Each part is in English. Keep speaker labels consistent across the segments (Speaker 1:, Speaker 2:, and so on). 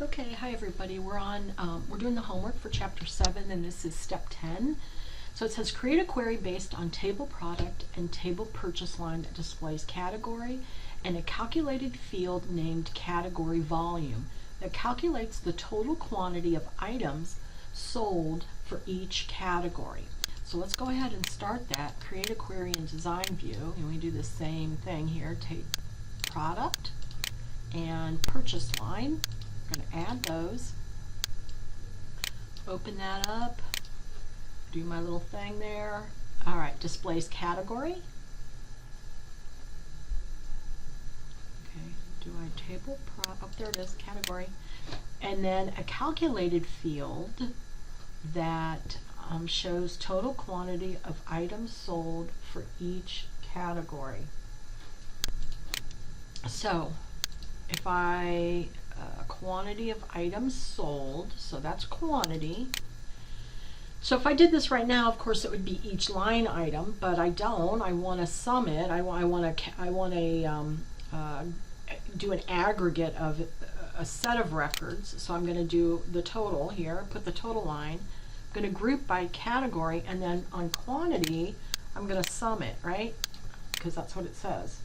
Speaker 1: Okay, hi everybody. We're doing the homework for chapter 7, and this is step 10. So it says create a query based on table product and table purchase line that displays category and a calculated field named category volume that calculates the total quantity of items sold for each category. So let's go ahead and start that. Create a query in design view, and we do the same thing here. Take product and purchase line. I'm going to add those, open that up, do my little thing there. All right, displays category. Okay, do I table there it is, category. And then a calculated field that shows total quantity of items sold for each category. So if quantity of items sold, so that's quantity. So if I did this right now, of course it would be each line item, but I don't. I want to sum it. I want to do an aggregate of a set of records. So I'm going to do the total here, put the total line. I'm going to group by category, and then on quantity, I'm going to sum it, right? Because that's what it says.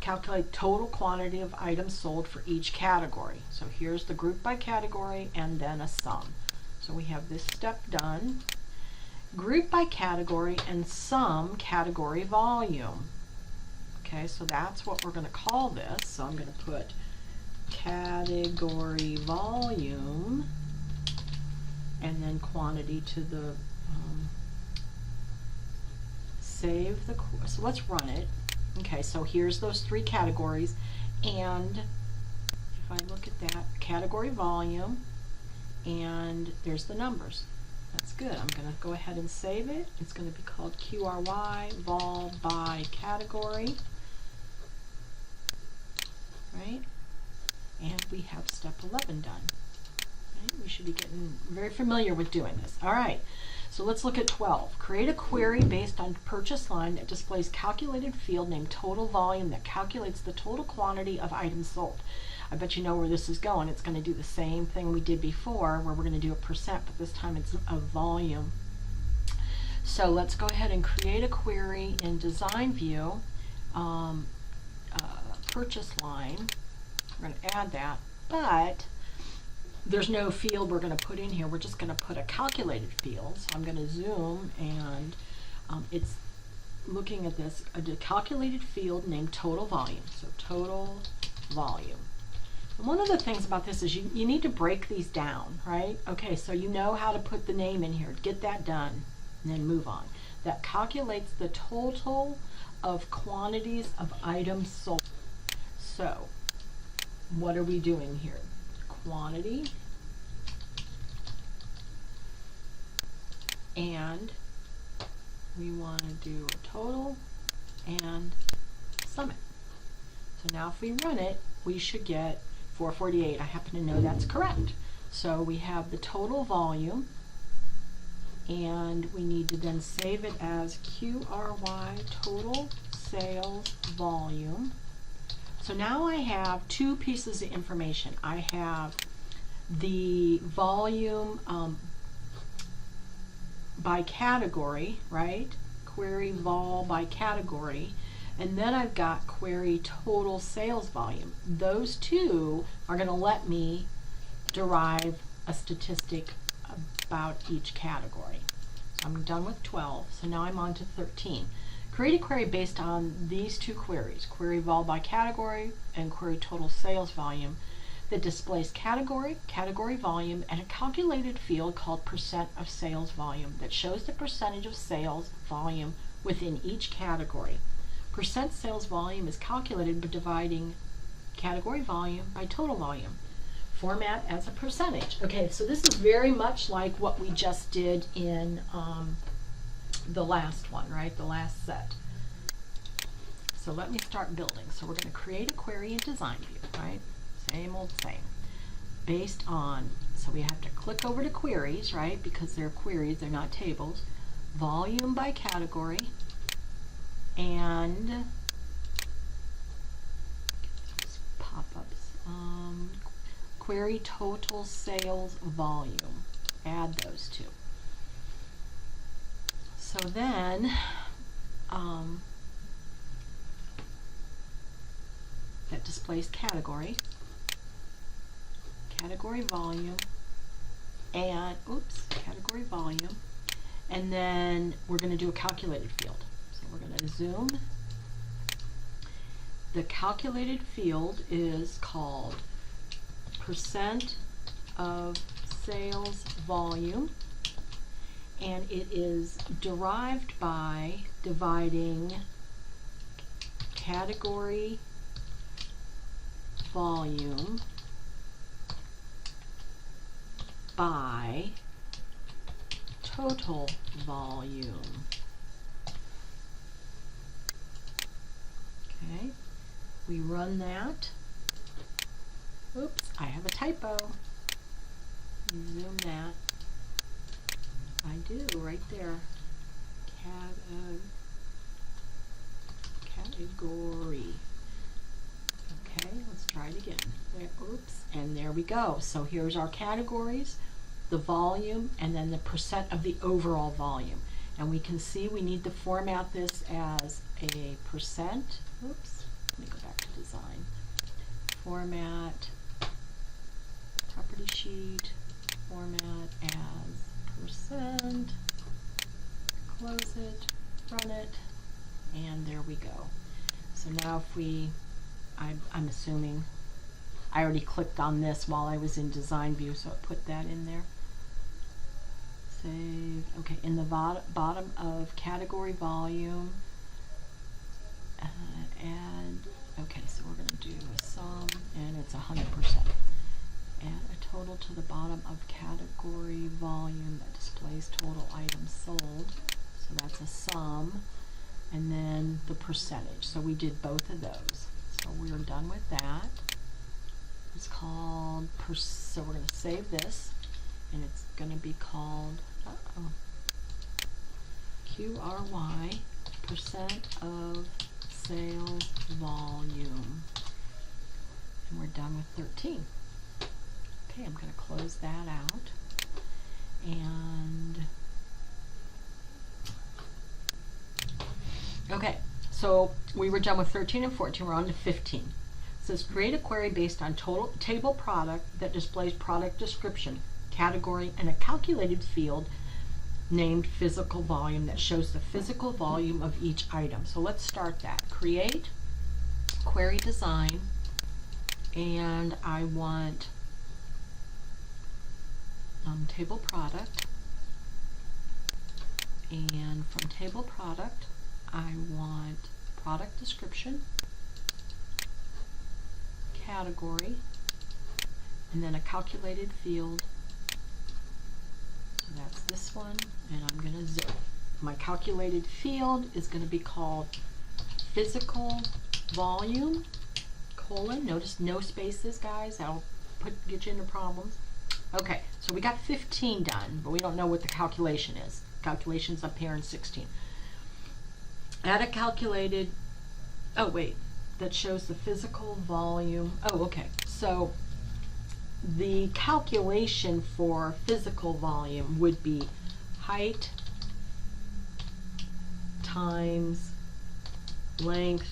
Speaker 1: Calculate total quantity of items sold for each category. So here's the group by category and then a sum. So we have this step done. Group by category and sum category volume. Okay, so that's what we're going to call this. So I'm going to put category volume and then quantity to the save the. So let's run it. Okay, so here's those three categories, and if I look at that, category volume, and there's the numbers. That's good. I'm going to go ahead and save it. It's going to be called QRY vol by category, right? And we have step 11 done. Right? We should be getting very familiar with doing this. All right. So let's look at 12. Create a query based on purchase line that displays calculated field named total volume that calculates the total quantity of items sold. I bet you know where this is going. It's going to do the same thing we did before, where we're going to do a percent, but this time it's a volume. So let's go ahead and create a query in design view. Purchase line. We're going to add that, but there's no field we're going to put in here. We're just going to put a calculated field. So I'm going to zoom, and it's looking at this, a calculated field named total volume. So total volume. And one of the things about this is you need to break these down, right? Okay, so you know how to put the name in here. Get that done, and then move on. That calculates the total of quantities of items sold. So what are we doing here? Quantity, and we want to do a total and sum it. So now if we run it, we should get 448. I happen to know that's correct. So we have the total volume, and we need to then save it as QRY total sales volume. So now I have two pieces of information. I have the volume by category, right? Query vol by category. And then I've got query total sales volume. Those two are going to let me derive a statistic about each category. So I'm done with 12. So now I'm on to 13. Create a query based on these two queries, query vol by category and query total sales volume, that displays category, category volume, and a calculated field called percent of sales volume that shows the percentage of sales volume within each category. Percent sales volume is calculated by dividing category volume by total volume. Format as a percentage. Okay, so this is very much like what we just did in the last one, right? The last set. So let me start building. So we're going to create a query in design view, right? Same old same. Based on, so we have to click over to queries, right? Because they're queries, they're not tables. Volume by category, and pop-ups. query total sales volume. Add those two. So then, that displays category, category volume, and category volume, and then we're going to do a calculated field. So we're going to zoom. The calculated field is called percent of sales volume, and it is derived by dividing category volume by total volume. Okay, we run that. Oops, I have a typo. Zoom that. I do, right there. Category. Okay, let's try it again. Oops, and there we go. So here's our categories, the volume, and then the percent of the overall volume. And we can see we need to format this as a percent. Oops, let me go back to design. Format, property sheet, format as percent, close it, run it, and there we go. So now if we, I'm assuming, I already clicked on this while I was in design view, so it put that in there. Save. Okay, in the bottom of category volume, add, okay, so we're going to do a sum, and it's 100%. Add a total to the bottom of category volume that displays total items sold. So that's a sum, and then the percentage. So we did both of those. So we're done with that. It's called, so we're going to save this, and it's going to be called QRY, percent of sales volume. And we're done with 13. Okay, I'm going to close that out. And okay, so we were done with 13 and 14. We're on to 15. It says create a query based on total table product that displays product description, category, and a calculated field named physical volume that shows the physical volume of each item. So let's start that. Create query design, and I want table product, and from table product I want product description, category, and then a calculated field. So that's this one, and I'm going to zoom. My calculated field is going to be called physical volume, colon. Notice no spaces, guys. That'll get you into problems. Okay, so we got 15 done, but we don't know what the calculation is. Calculation's up here in 16. Add a calculated, oh wait, that shows the physical volume. Oh, okay. So the calculation for physical volume would be height times length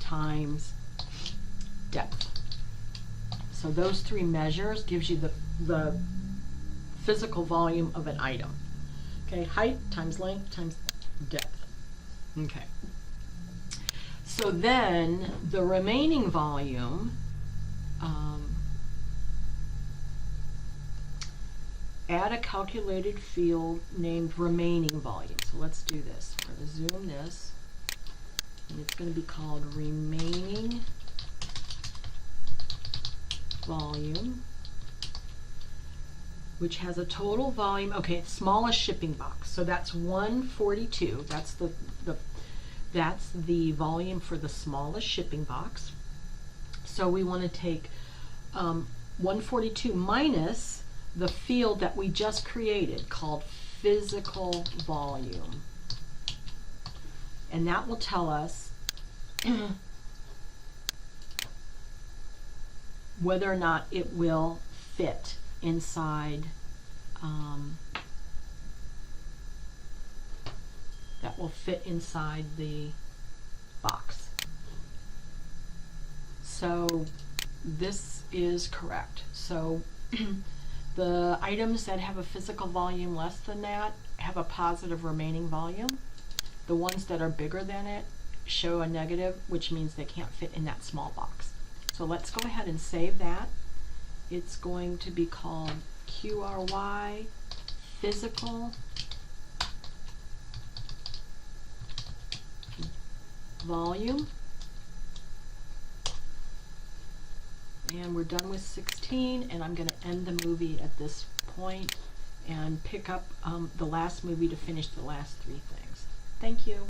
Speaker 1: times depth. So those three measures gives you the physical volume of an item. Okay, height times length times depth. Okay. So then the remaining volume, add a calculated field named remaining volume. So let's do this. We're going to zoom this, and it's going to be called remaining volume, which has a total volume. Okay, it's smallest shipping box, so that's 142. That's the volume for the smallest shipping box. So we want to take 142 minus the field that we just created called physical volume, and that will tell us whether or not it will fit inside, that will fit inside the box. So this is correct. So the items that have a physical volume less than that have a positive remaining volume. The ones that are bigger than it show a negative, which means they can't fit in that small box. So let's go ahead and save that. It's going to be called QRY physical volume. And we're done with 16, and I'm going to end the movie at this point and pick up the last movie to finish the last 3 things. Thank you.